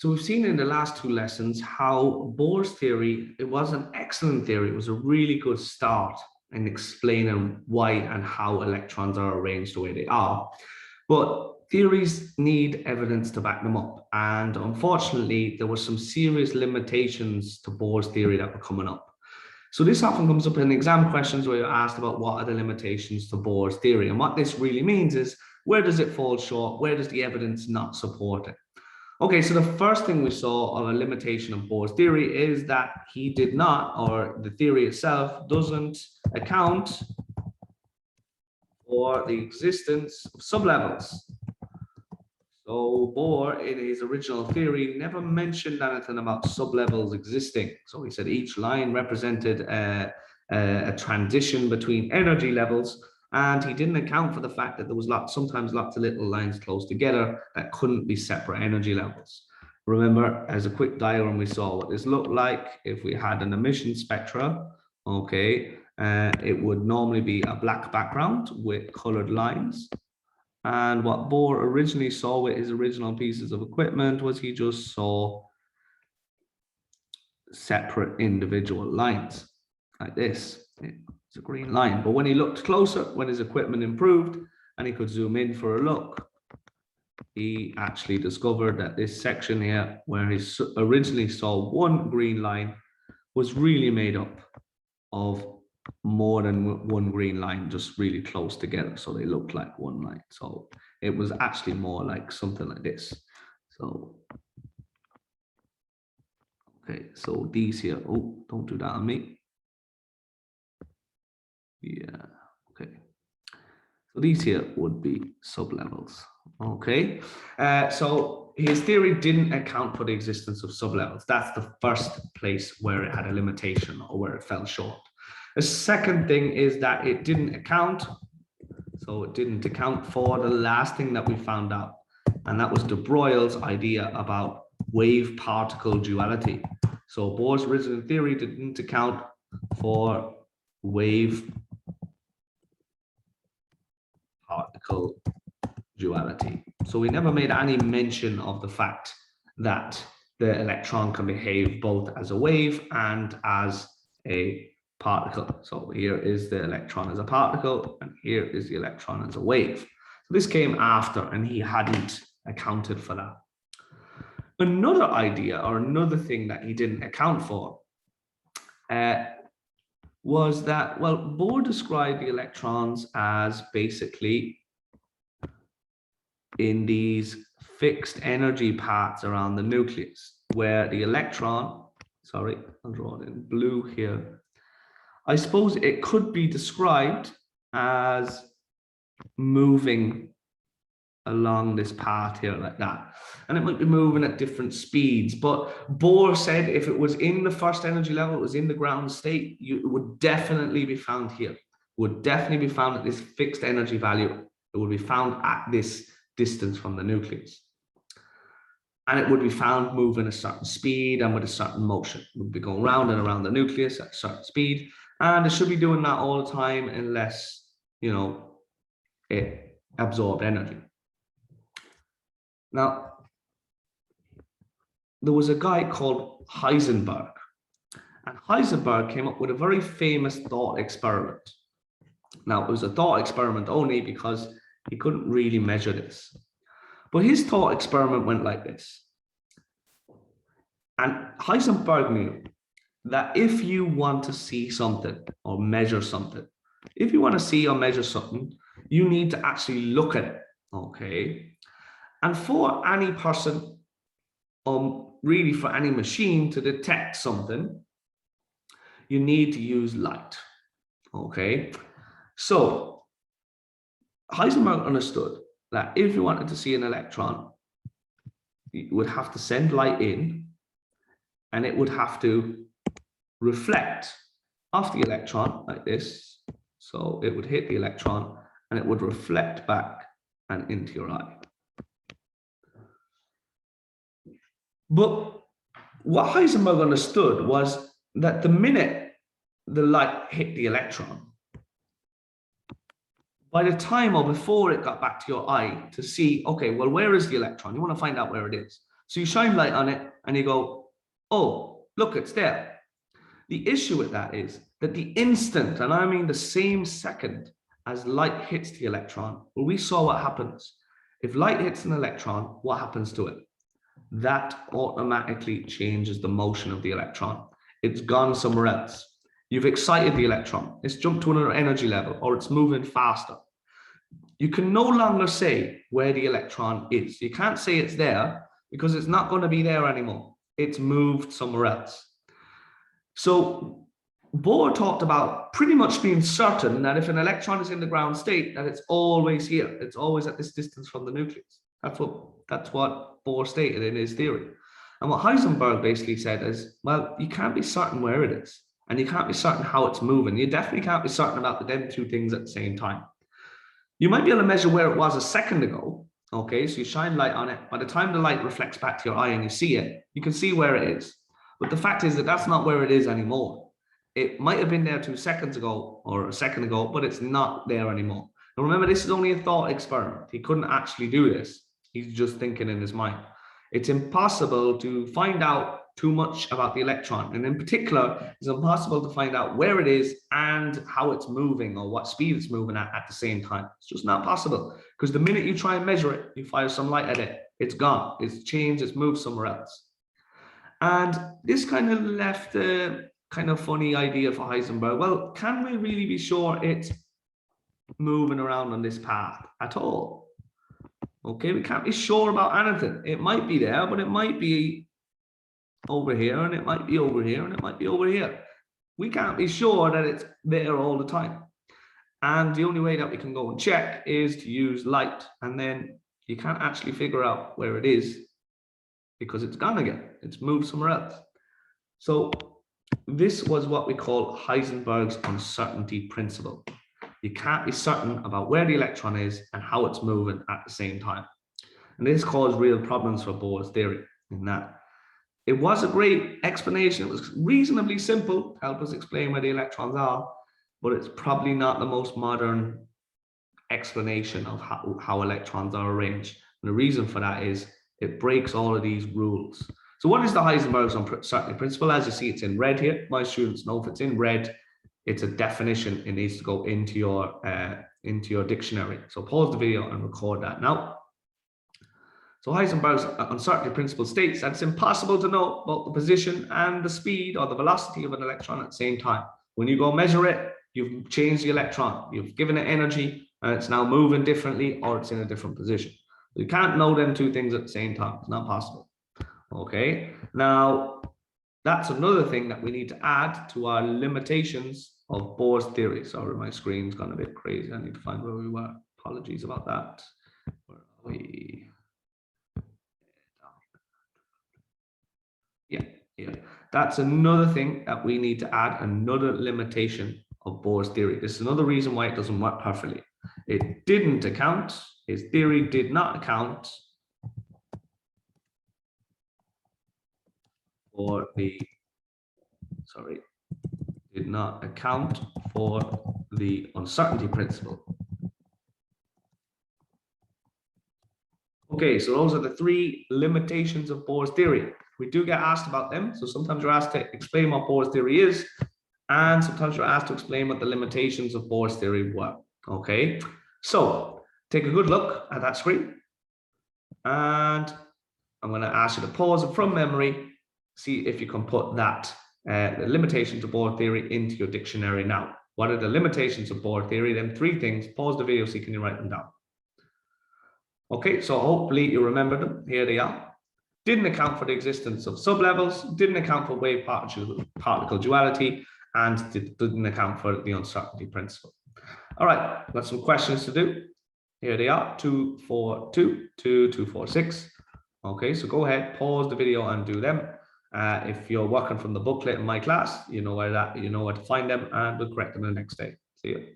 So we've seen in the last two lessons how Bohr's theory, it was an excellent theory. It was a really good start in explaining why and how electrons are arranged the way they are. But theories need evidence to back them up. And unfortunately, there were some serious limitations to Bohr's theory that were coming up. So this often comes up in exam questions where you're asked about what are the limitations to Bohr's theory. And what this really means is, where does it fall short? Where does the evidence not support it? Okay, so the first thing we saw of a limitation of Bohr's theory is that he did not, or the theory itself doesn't account for the existence of sublevels. So Bohr, in his original theory, never mentioned anything about sublevels existing. So he said each line represented a transition between energy levels, and he didn't account for the fact that there was sometimes lots of little lines close together that couldn't be separate energy levels. Remember, as a quick diagram, we saw what this looked like if we had an emission spectra. Okay, it would normally be a black background with colored lines. And what Bohr originally saw with his original pieces of equipment was he just saw separate individual lines like this. It's a green line. But when he looked closer, when his equipment improved and he could zoom in for a look, he actually discovered that this section here, where he originally saw one green line, was really made up of more than one green line just really close together, so they looked like one line. So it was actually more like something like this. So okay, so these here, oh, don't do that on me. Yeah, okay, so these here would be sublevels. Okay, so his theory didn't account for the existence of sublevels. That's the first place where it had a limitation or where it fell short. The second thing is that it didn't account, so it didn't account for the last thing that we found out, and that was de Broglie's idea about wave-particle duality. So Bohr's original theory didn't account for wave-particle duality. So we never made any mention of the fact that the electron can behave both as a wave and as a particle. So here is the electron as a particle, and here is the electron as a wave. So this came after, and he hadn't accounted for that. Another idea, or another thing that he didn't account for, was that, well, Bohr described the electrons as basically in these fixed energy parts around the nucleus, where the electron, sorry, I'll draw it in blue here. I suppose it could be described as moving along this path here like that. And it might be moving at different speeds. But Bohr said if it was in the first energy level, it was in the ground state, it would definitely be found here. It would definitely be found at this fixed energy value. It would be found at this distance from the nucleus. And it would be found moving at a certain speed and with a certain motion. It would be going round and around the nucleus at a certain speed. And it should be doing that all the time unless, you know, it absorbed energy. Now, there was a guy called Heisenberg. And Heisenberg came up with a very famous thought experiment. Now, it was a thought experiment only because he couldn't really measure this. But his thought experiment went like this. And Heisenberg knew that if you want to see something or measure something, if you want to see or measure something, you need to actually look at it, okay? And for any person, really for any machine to detect something, you need to use light, okay? So Heisenberg understood that if you wanted to see an electron, you would have to send light in, and it would have to reflect off the electron like this. So it would hit the electron and it would reflect back and into your eye. But what Heisenberg understood was that the minute the light hit the electron, by the time or before it got back to your eye to see, okay, well, where is the electron? You want to find out where it is. So you shine light on it and you go, oh, look, it's there. The issue with that is that the instant, and I mean the same second as light hits the electron, well, we saw what happens. If light hits an electron, what happens to it? That automatically changes the motion of the electron. It's gone somewhere else. You've excited the electron. It's jumped to another energy level, or it's moving faster. You can no longer say where the electron is. You can't say it's there because it's not going to be there anymore. It's moved somewhere else. So Bohr talked about pretty much being certain that if an electron is in the ground state, that it's always here. It's always at this distance from the nucleus. That's what Bohr stated in his theory. And what Heisenberg basically said is, well, you can't be certain where it is, and you can't be certain how it's moving. You definitely can't be certain about them two things at the same time. You might be able to measure where it was a second ago. Okay, so you shine light on it. By the time the light reflects back to your eye and you see it, you can see where it is. But the fact is that that's not where it is anymore. It might have been there 2 seconds ago or a second ago, but it's not there anymore. Now remember, this is only a thought experiment. He couldn't actually do this. He's just thinking in his mind. It's impossible to find out too much about the electron. And in particular, it's impossible to find out where it is and how it's moving or what speed it's moving at the same time. It's just not possible, because the minute you try and measure it, you fire some light at it, it's gone, it's changed, it's moved somewhere else. And this kind of left a kind of funny idea for Heisenberg. Well, can we really be sure it's moving around on this path at all? Okay, we can't be sure about anything. It might be there, but it might be over here, and it might be over here, and it might be over here. We can't be sure that it's there all the time. And the only way that we can go and check is to use light, and then you can't actually figure out where it is because it's gone again. It's moved somewhere else. So this was what we call Heisenberg's uncertainty principle. You can't be certain about where the electron is and how it's moving at the same time. And this caused real problems for Bohr's theory in that it was a great explanation. It was reasonably simple to help us explain where the electrons are, but it's probably not the most modern explanation of how electrons are arranged. And the reason for that is it breaks all of these rules. So what is the Heisenberg's uncertainty principle? As you see, it's in red here. My students know if it's in red, it's a definition. It needs to go into your dictionary. So pause the video and record that now. So Heisenberg's uncertainty principle states that it's impossible to know both the position and the speed or the velocity of an electron at the same time. When you go measure it, you've changed the electron, you've given it energy, and it's now moving differently or it's in a different position. You can't know them two things at the same time. It's not possible. Okay, now that's another thing that we need to add to our limitations of Bohr's theory. Sorry, my screen's gone a bit crazy. I need to find where we were. Apologies about that. Where are we? Yeah. That's another thing that we need to add, another limitation of Bohr's theory. This is another reason why it doesn't work perfectly. It didn't account, his theory did not account for the, did not account for the uncertainty principle. Okay, so those are the 3 limitations of Bohr's theory. We do get asked about them. So sometimes you're asked to explain what Bohr's theory is, and sometimes you're asked to explain what the limitations of Bohr's theory were. Okay, so take a good look at that screen, and I'm going to ask you to pause it from memory, see if you can put that the limitations of Bohr theory into your dictionary now. What are the limitations of Bohr theory? Then 3 things. Pause the video so you can write them down. Okay, so hopefully you remember them. Here they are. Didn't account for the existence of sublevels, didn't account for wave particle duality, and didn't account for the uncertainty principle. All right, got some questions to do. Here they are, 2, 4, 2, 2, 2, 4, 6. Okay, so go ahead, pause the video and do them. If you're working from the booklet in my class, you know where to find them, and we'll correct them the next day. See you.